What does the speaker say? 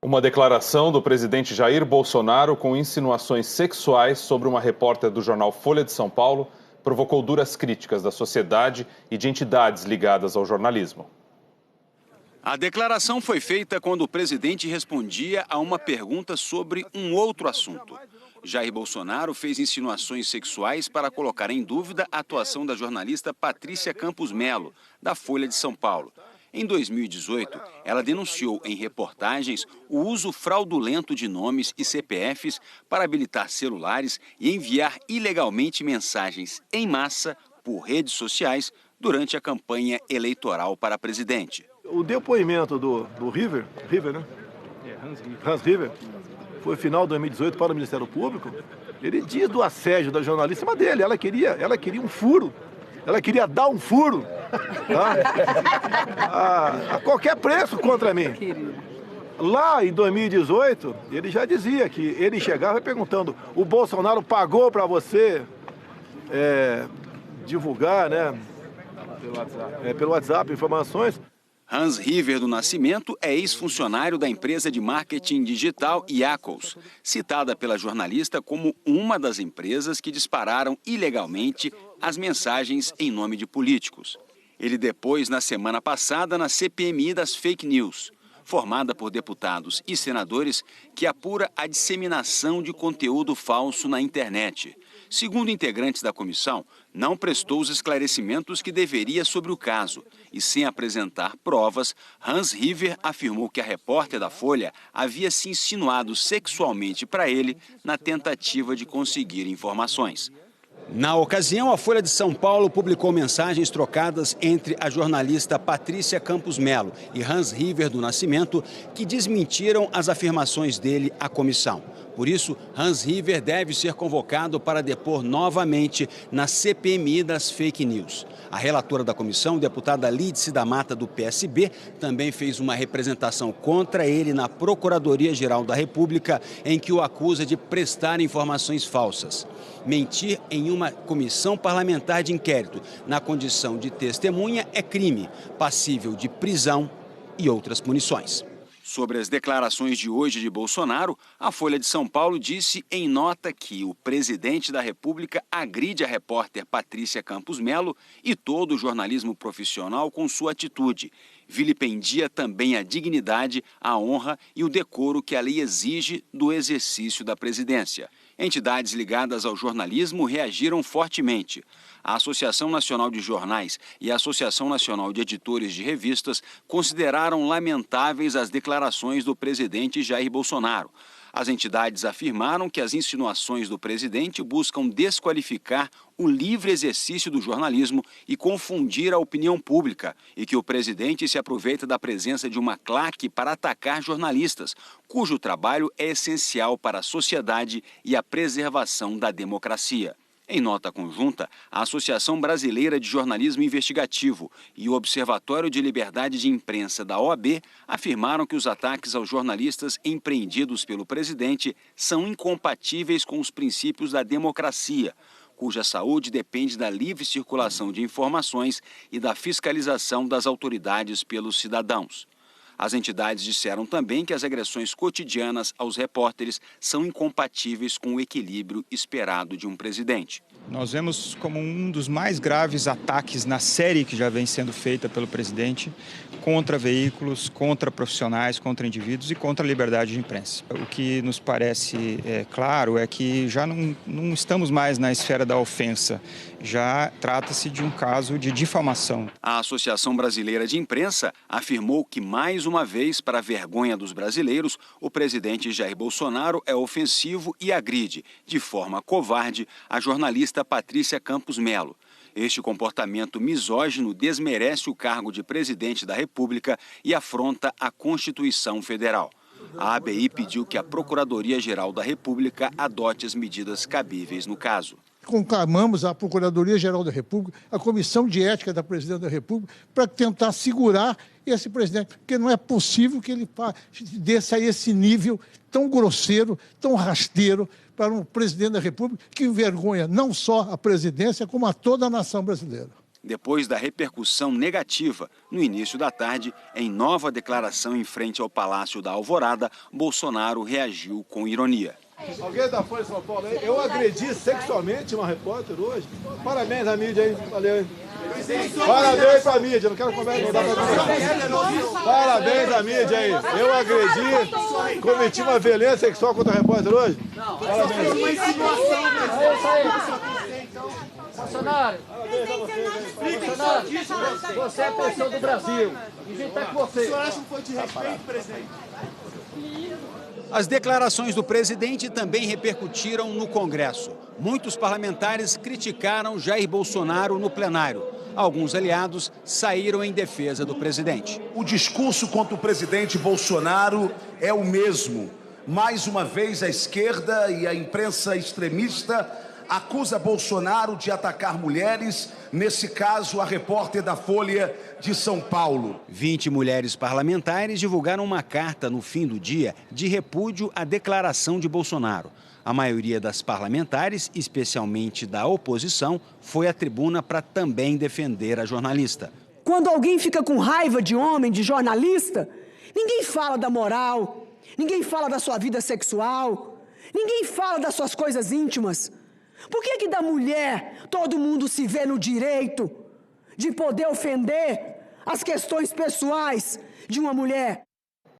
Uma declaração do presidente Jair Bolsonaro com insinuações sexuais sobre uma repórter do jornal Folha de São Paulo provocou duras críticas da sociedade e de entidades ligadas ao jornalismo. A declaração foi feita quando o presidente respondia a uma pergunta sobre um outro assunto. Jair Bolsonaro fez insinuações sexuais para colocar em dúvida a atuação da jornalista Patrícia Campos Melo, da Folha de São Paulo. Em 2018, ela denunciou em reportagens o uso fraudulento de nomes e CPFs para habilitar celulares e enviar ilegalmente mensagens em massa por redes sociais durante a campanha eleitoral para presidente. O depoimento do River, né? Hans River, foi final de 2018 para o Ministério Público. Ele diz do assédio da jornalista, mas dele, ela queria um furo. Ela queria dar um furo, tá? a qualquer preço contra mim. Lá em 2018, ele já dizia que ele chegava perguntando: o Bolsonaro pagou para você divulgar, né? Pelo WhatsApp, informações. Hans River do Nascimento é ex-funcionário da empresa de marketing digital Iacos, citada pela jornalista como uma das empresas que dispararam ilegalmente as mensagens em nome de políticos. Ele depôs na semana passada na CPMI das fake news, formada por deputados e senadores que apura a disseminação de conteúdo falso na internet. Segundo integrantes da comissão, não prestou os esclarecimentos que deveria sobre o caso e, sem apresentar provas, Hans River afirmou que a repórter da Folha havia se insinuado sexualmente para ele na tentativa de conseguir informações. Na ocasião, a Folha de São Paulo publicou mensagens trocadas entre a jornalista Patrícia Campos Melo e Hans River do Nascimento, que desmentiram as afirmações dele à comissão. Por isso, Hans River deve ser convocado para depor novamente na CPMI das fake news. A relatora da comissão, deputada Lídice da Mata, do PSB, também fez uma representação contra ele na Procuradoria-Geral da República, em que o acusa de prestar informações falsas. Mentir em uma comissão parlamentar de inquérito na condição de testemunha é crime, passível de prisão e outras punições. Sobre as declarações de hoje de Bolsonaro, a Folha de São Paulo disse em nota que o presidente da República agride a repórter Patrícia Campos Melo e todo o jornalismo profissional com sua atitude. Vilipendia também a dignidade, a honra e o decoro que a lei exige do exercício da presidência. Entidades ligadas ao jornalismo reagiram fortemente. A Associação Nacional de Jornais e a Associação Nacional de Editores de Revistas consideraram lamentáveis as declarações do presidente Jair Bolsonaro. As entidades afirmaram que as insinuações do presidente buscam desqualificar o livre exercício do jornalismo e confundir a opinião pública, e que o presidente se aproveita da presença de uma claque para atacar jornalistas, cujo trabalho é essencial para a sociedade e a preservação da democracia. Em nota conjunta, a Associação Brasileira de Jornalismo Investigativo e o Observatório de Liberdade de Imprensa da OAB afirmaram que os ataques aos jornalistas empreendidos pelo presidente são incompatíveis com os princípios da democracia, cuja saúde depende da livre circulação de informações e da fiscalização das autoridades pelos cidadãos. As entidades disseram também que as agressões cotidianas aos repórteres são incompatíveis com o equilíbrio esperado de um presidente. Nós vemos como um dos mais graves ataques na série que já vem sendo feita pelo presidente contra veículos, contra profissionais, contra indivíduos e contra a liberdade de imprensa. O que nos parece claro é que já não estamos mais na esfera da ofensa, já trata-se de um caso de difamação. A Associação Brasileira de Imprensa afirmou que, mais uma vez, para a vergonha dos brasileiros, o presidente Jair Bolsonaro é ofensivo e agride, de forma covarde, a jornalista Patrícia Campos Melo. Este comportamento misógino desmerece o cargo de presidente da República e afronta a Constituição Federal. A ABI pediu que a Procuradoria-Geral da República adote as medidas cabíveis no caso. Conclamamos a Procuradoria-Geral da República, a Comissão de Ética da Presidente da República, para tentar segurar esse presidente, porque não é possível que ele desça a esse nível tão grosseiro, tão rasteiro, para um presidente da República que envergonha não só a presidência, como a toda a nação brasileira. depois da repercussão negativa no início da tarde. Em nova declaração em frente ao Palácio da Alvorada, Bolsonaro reagiu com ironia. Alguém da Folha de São Paulo aí? Eu agredi sexualmente uma repórter hoje. Parabéns à mídia aí, valeu aí. Parabéns pra mídia, não quero conversa, não dá pra conversar. Parabéns à mídia aí. Eu agredi, cometi uma violência sexual contra a repórter hoje? Não. Parabéns. Uma insinuação, Bolsonaro, você é a pessoa do Brasil. E quem está com você? O senhor acha que foi de respeito, presidente? As declarações do presidente também repercutiram no Congresso. Muitos parlamentares criticaram Jair Bolsonaro no plenário. Alguns aliados saíram em defesa do presidente. O discurso contra o presidente Bolsonaro é o mesmo. Mais uma vez, a esquerda e a imprensa extremista acusa Bolsonaro de atacar mulheres, nesse caso a repórter da Folha de São Paulo. 20 mulheres parlamentares divulgaram uma carta no fim do dia de repúdio à declaração de Bolsonaro. A maioria das parlamentares, especialmente da oposição, foi à tribuna para também defender a jornalista. Quando alguém fica com raiva de homem, de jornalista, ninguém fala da moral, ninguém fala da sua vida sexual, ninguém fala das suas coisas íntimas. Por que da mulher todo mundo se vê no direito de poder ofender as questões pessoais de uma mulher?